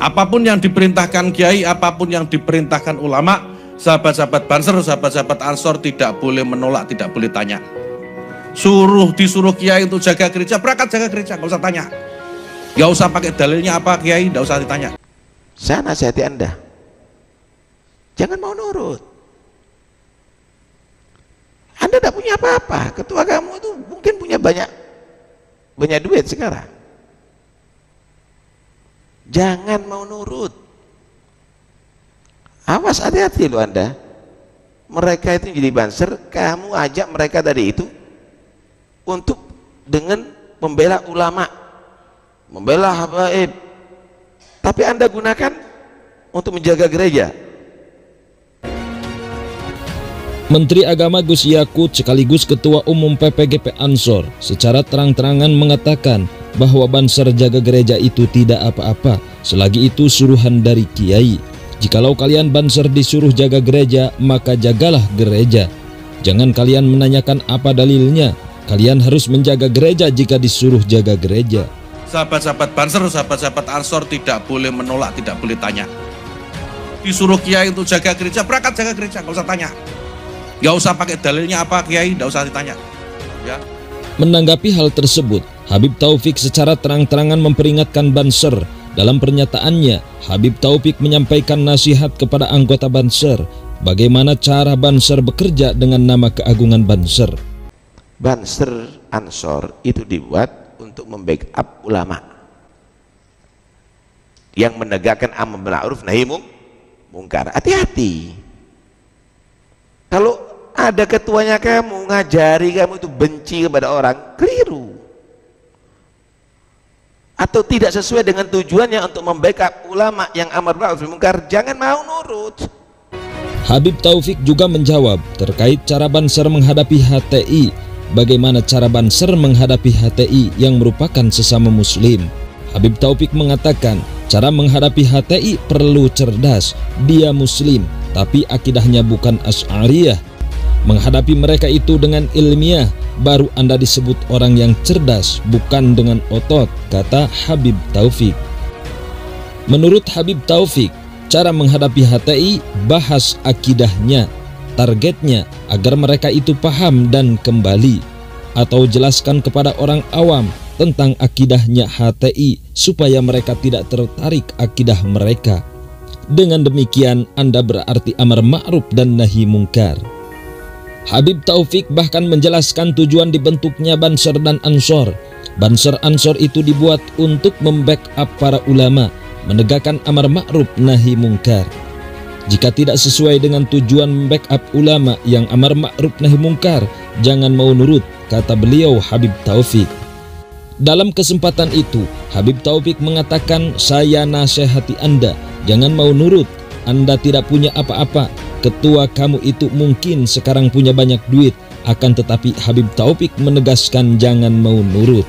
Apapun yang diperintahkan kiai, apapun yang diperintahkan ulama, sahabat-sahabat Banser, sahabat-sahabat Ansor tidak boleh menolak, tidak boleh tanya. Disuruh kiai untuk jaga gereja, berangkat jaga gereja, nggak usah tanya. Nggak usah pakai dalilnya apa kiai, nggak usah ditanya. Saya nasihati Anda, jangan mau nurut. Anda tidak punya apa-apa. Ketua kamu itu mungkin punya banyak duit sekarang. Jangan mau nurut. Awas, hati-hati loh Anda. Mereka itu jadi Banser, kamu ajak mereka tadi itu untuk dengan membela ulama, membela habaib, tapi Anda gunakan untuk menjaga gereja. Menteri Agama Gus Yakut sekaligus Ketua Umum PPGP Ansor secara terang-terangan mengatakan bahwa Banser jaga gereja itu tidak apa-apa selagi itu suruhan dari kiai. Jikalau kalian Banser disuruh jaga gereja, maka jagalah gereja. Jangan kalian menanyakan apa dalilnya. Kalian harus menjaga gereja jika disuruh jaga gereja. Sahabat-sahabat Banser, sahabat-sahabat Ansor tidak boleh menolak, tidak boleh tanya. Disuruh kiai untuk jaga gereja, berangkat jaga gereja, nggak usah tanya. Nggak usah pakai dalilnya apa kiai, nggak usah ditanya. Ya. Menanggapi hal tersebut, Habib Taufik secara terang-terangan memperingatkan Banser. Dalam pernyataannya, Habib Taufik menyampaikan nasihat kepada anggota Banser, bagaimana cara Banser bekerja dengan nama keagungan Banser. Banser Ansor itu dibuat untuk membackup ulama yang menegakkan amar ma'ruf nahi mungkar. Hati-hati. Kalau ada ketuanya kamu ngajari kamu itu benci kepada orang, keliru. Atau tidak sesuai dengan tujuannya untuk membackup ulama yang amar ma'ruf nahi mungkar, jangan mau nurut. Habib Taufik juga menjawab terkait cara Banser menghadapi HTI. Bagaimana cara Banser menghadapi HTI yang merupakan sesama muslim? Habib Taufik mengatakan cara menghadapi HTI perlu cerdas. Dia muslim tapi akidahnya bukan Asy'ariyah. Menghadapi mereka itu dengan ilmiah, baru Anda disebut orang yang cerdas, bukan dengan otot, kata Habib Taufik. Menurut Habib Taufik, cara menghadapi HTI bahas akidahnya. Targetnya agar mereka itu paham dan kembali, atau jelaskan kepada orang awam tentang akidahnya HTI supaya mereka tidak tertarik akidah mereka. Dengan demikian Anda berarti amar ma'ruf dan nahi mungkar. Habib Taufik bahkan menjelaskan tujuan dibentuknya Banser dan Ansor. Banser Ansor itu dibuat untuk membackup para ulama, menegakkan amar ma'ruf nahi mungkar. Jika tidak sesuai dengan tujuan backup ulama yang amar ma'ruf nahi mungkar, jangan mau nurut, kata beliau Habib Taufik. Dalam kesempatan itu, Habib Taufik mengatakan, saya nasihati Anda, jangan mau nurut. Anda tidak punya apa-apa. Ketua kamu itu mungkin sekarang punya banyak duit, akan tetapi Habib Taufik menegaskan jangan mau nurut.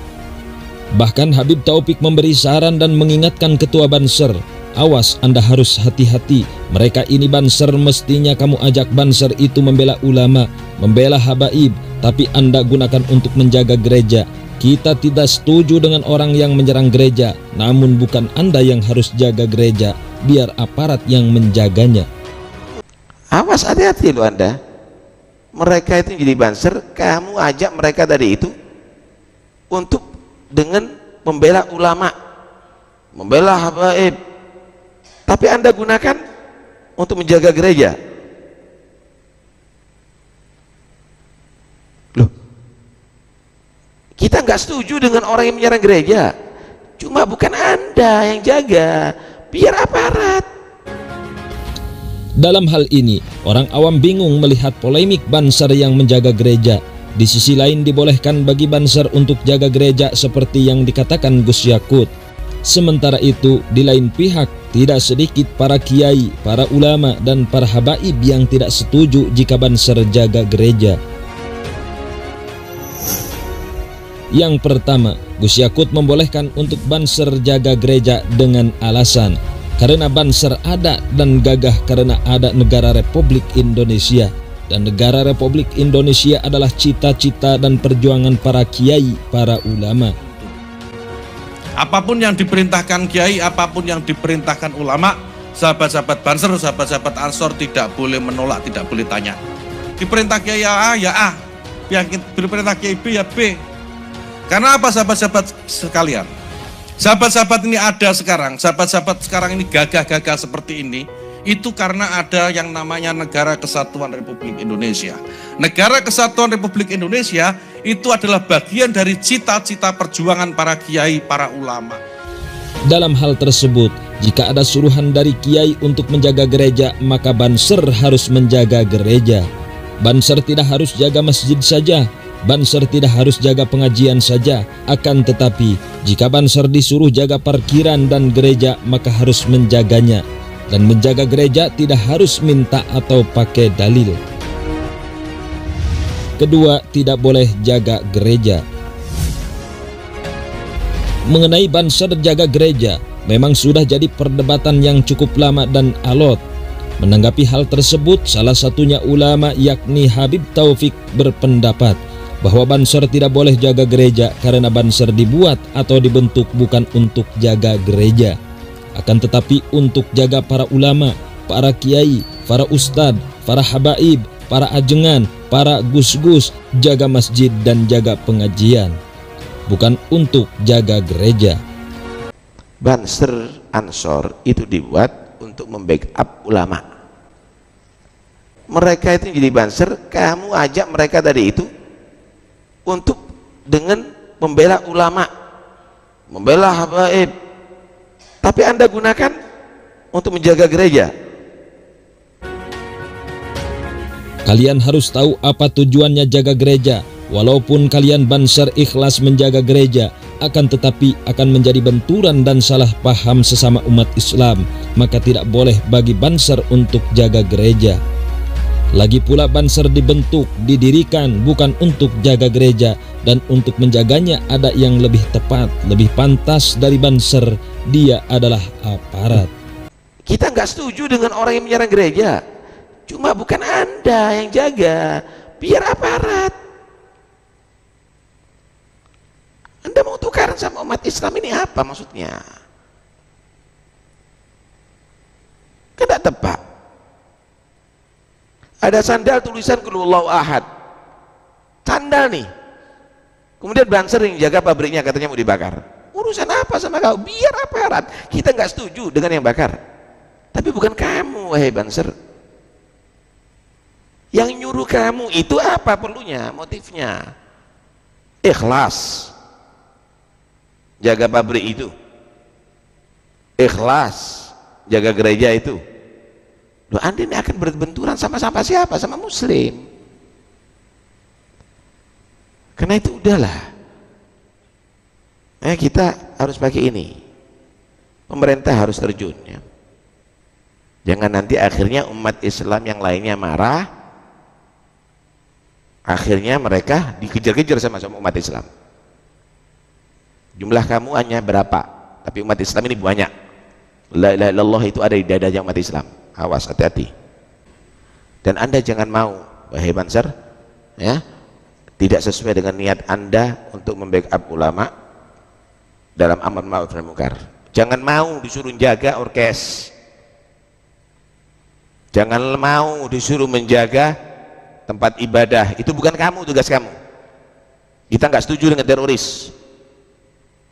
Bahkan Habib Taufik memberi saran dan mengingatkan Ketua Banser, awas, Anda harus hati-hati. Mereka ini Banser, mestinya kamu ajak Banser itu membela ulama, membela habaib, tapi Anda gunakan untuk menjaga gereja. Kita tidak setuju dengan orang yang menyerang gereja, namun bukan Anda yang harus jaga gereja, biar aparat yang menjaganya. Awas, hati-hati loh Anda. Mereka itu jadi Banser, kamu ajak mereka tadi itu untuk dengan membela ulama, membela habaib, tapi Anda gunakan untuk menjaga gereja. Loh, kita nggak setuju dengan orang yang menyerang gereja, cuma bukan Anda yang jaga, biar aparat. Dalam hal ini, orang awam bingung melihat polemik Banser yang menjaga gereja. Di sisi lain dibolehkan bagi Banser untuk jaga gereja seperti yang dikatakan Gus Yakut. Sementara itu, di lain pihak, tidak sedikit para kiai, para ulama, dan para habaib yang tidak setuju jika Banser jaga gereja. Yang pertama, Gus Yakut membolehkan untuk Banser jaga gereja dengan alasan karena Banser ada dan gagah karena ada negara Republik Indonesia, dan negara Republik Indonesia adalah cita-cita dan perjuangan para kiai, para ulama. Apapun yang diperintahkan kiai, apapun yang diperintahkan ulama, sahabat-sahabat Banser, sahabat-sahabat Ansor tidak boleh menolak, tidak boleh tanya. Diperintah kiai A, ya A. Yang diperintah kiai B, ya B. Karena apa sahabat-sahabat sekalian? Sahabat-sahabat ini ada sekarang, sahabat-sahabat sekarang ini gagah-gagah seperti ini, itu karena ada yang namanya Negara Kesatuan Republik Indonesia. Negara Kesatuan Republik Indonesia itu adalah bagian dari cita-cita perjuangan para kiai, para ulama. Dalam hal tersebut, jika ada suruhan dari kiai untuk menjaga gereja, maka Banser harus menjaga gereja. Banser tidak harus jaga masjid saja, Banser tidak harus jaga pengajian saja. Akan tetapi, jika Banser disuruh jaga parkiran dan gereja, maka harus menjaganya. Dan menjaga gereja tidak harus minta atau pakai dalil. Kedua, tidak boleh jaga gereja. Mengenai Banser jaga gereja, memang sudah jadi perdebatan yang cukup lama dan alot. Menanggapi hal tersebut, salah satunya ulama yakni Habib Taufik berpendapat bahwa Banser tidak boleh jaga gereja karena Banser dibuat atau dibentuk bukan untuk jaga gereja, akan tetapi untuk jaga para ulama, para kiai, para ustadz, para habaib, para ajengan, para gus-gus, jaga masjid dan jaga pengajian, bukan untuk jaga gereja. Banser Ansor itu dibuat untuk membackup ulama. Mereka itu jadi Banser, kamu ajak mereka tadi itu untuk dengan membela ulama, membela habaib, tapi Anda gunakan untuk menjaga gereja. Kalian harus tahu apa tujuannya jaga gereja. Walaupun kalian Banser ikhlas menjaga gereja, akan tetapi akan menjadi benturan dan salah paham sesama umat Islam, maka tidak boleh bagi Banser untuk jaga gereja. Lagi pula Banser dibentuk, didirikan bukan untuk jaga gereja, dan untuk menjaganya ada yang lebih tepat, lebih pantas dari Banser, dia adalah aparat. Kita nggak setuju dengan orang yang menyerang gereja, cuma bukan Anda yang jaga, biar aparat. Anda mau tukaran sama umat Islam ini apa maksudnya? Kan tidak tepat. Ada sandal tulisan Qulhuwallahu Ahad, sandal nih, kemudian Banser yang jaga pabriknya katanya mau dibakar. Urusan apa sama kau? Biar aparat. Kita nggak setuju dengan yang bakar, tapi bukan kamu, wahai Banser. Yang nyuruh kamu itu apa perlunya, motifnya? Ikhlas jaga pabrik itu, ikhlas jaga gereja itu. Loh, Anda ini akan berbenturan sama siapa? Sama muslim. Karena itu udahlah, kita harus pakai ini. Pemerintah harus terjun ya. Jangan nanti akhirnya umat Islam yang lainnya marah, akhirnya mereka dikejar-kejar sama umat Islam. Jumlah kamu hanya berapa, tapi umat Islam ini banyak. La ilaha illallah itu ada di dadanya umat Islam. Awas, hati-hati. Dan Anda jangan mau, wahai Banser, ya, tidak sesuai dengan niat Anda untuk membackup ulama dalam amar ma'ruf nahi munkar. Jangan mau disuruh jaga orkes, jangan mau disuruh menjaga tempat ibadah. Itu bukan kamu, tugas kamu. Kita nggak setuju dengan teroris,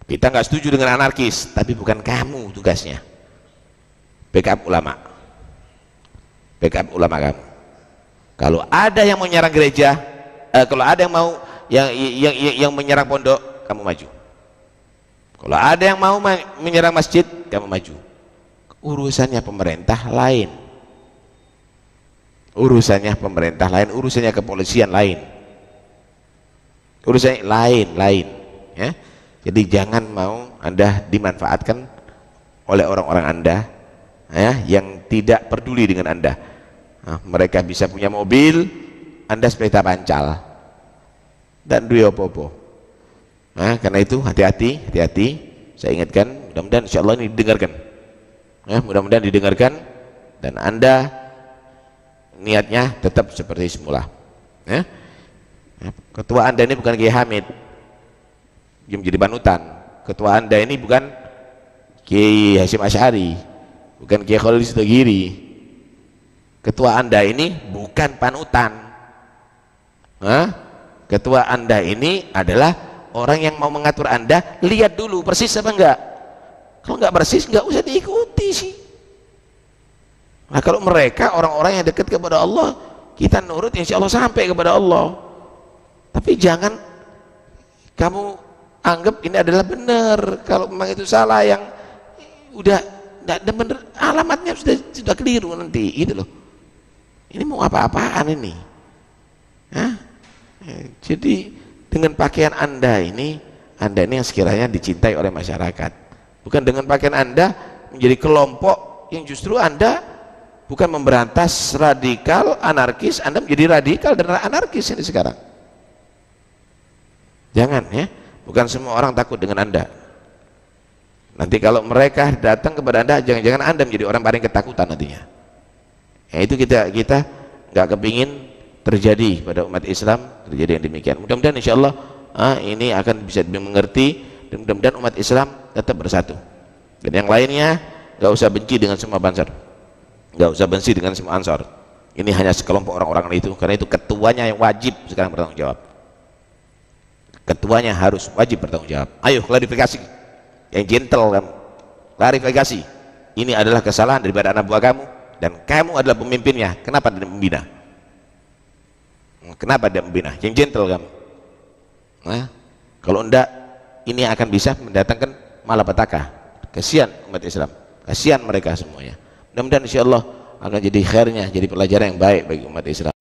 kita nggak setuju dengan anarkis, tapi bukan kamu tugasnya. Backup ulama, backup ulama kamu. Kalau ada yang mau menyerang gereja, kalau ada yang mau yang menyerang pondok, kamu maju. Kalau ada yang mau menyerang masjid, kamu maju. Urusannya pemerintah lain, urusannya pemerintah lain, urusannya kepolisian lain, urusannya lain ya. Jadi jangan mau Anda dimanfaatkan oleh orang-orang Anda ya, yang tidak peduli dengan Anda. Mereka bisa punya mobil, Anda sepeda pancal dan duwe apa-apa. Karena itu hati-hati. Saya ingatkan, mudah-mudahan insya Allah ini didengarkan ya, mudah-mudahan didengarkan, dan Anda niatnya tetap seperti semula ya. Ketua Anda ini bukan Kiai Hamid yang menjadi panutan, ketua anda ini bukan Kiai Hasyim Asy'ari, bukan Kiai Khalil Sitogiri. Ketua anda ini bukan panutan. Ketua anda ini adalah orang yang mau mengatur anda. Lihat dulu persis apa enggak. Kalau enggak persis enggak usah diikuti sih. Nah kalau mereka orang-orang yang dekat kepada Allah, kita nurut insya Allah sampai kepada Allah. Tapi jangan kamu anggap ini adalah benar. Kalau memang itu salah, yang udah tidak benar, alamatnya sudah keliru nanti, gitu loh. Ini mau apa-apaan ini? Jadi dengan pakaian anda ini yang sekiranya dicintai oleh masyarakat, bukan dengan pakaian anda menjadi kelompok yang justru anda bukan memberantas radikal anarkis, anda menjadi radikal dan anarkis ini sekarang. Jangan ya, bukan semua orang takut dengan anda. Nanti kalau mereka datang kepada anda, jangan-jangan anda menjadi orang paling ketakutan nantinya. Ya, itu kita nggak kepingin terjadi pada umat Islam, terjadi yang demikian. Mudah-mudahan insya Allah ini akan bisa dimengerti, dan mudah-mudahan umat Islam tetap bersatu. Dan yang lainnya nggak usah benci dengan semua Banser, nggak usah benci dengan semua Ansor. Ini hanya sekelompok orang-orang itu, karena itu ketuanya yang wajib sekarang bertanggung jawab. Ketuanya harus wajib bertanggung jawab. Ayo klarifikasi, yang gentle kamu, klarifikasi. Ini adalah kesalahan daripada anak buah kamu, dan kamu adalah pemimpinnya. Kenapa tidak membina? Kenapa tidak membina? Yang gentle kamu. Kalau enggak, ini akan bisa mendatangkan malapetaka. Kasihan umat Islam, kasihan mereka semuanya. Mudah-mudahan insya Allah akan jadi khairnya, jadi pelajaran yang baik bagi umat Islam.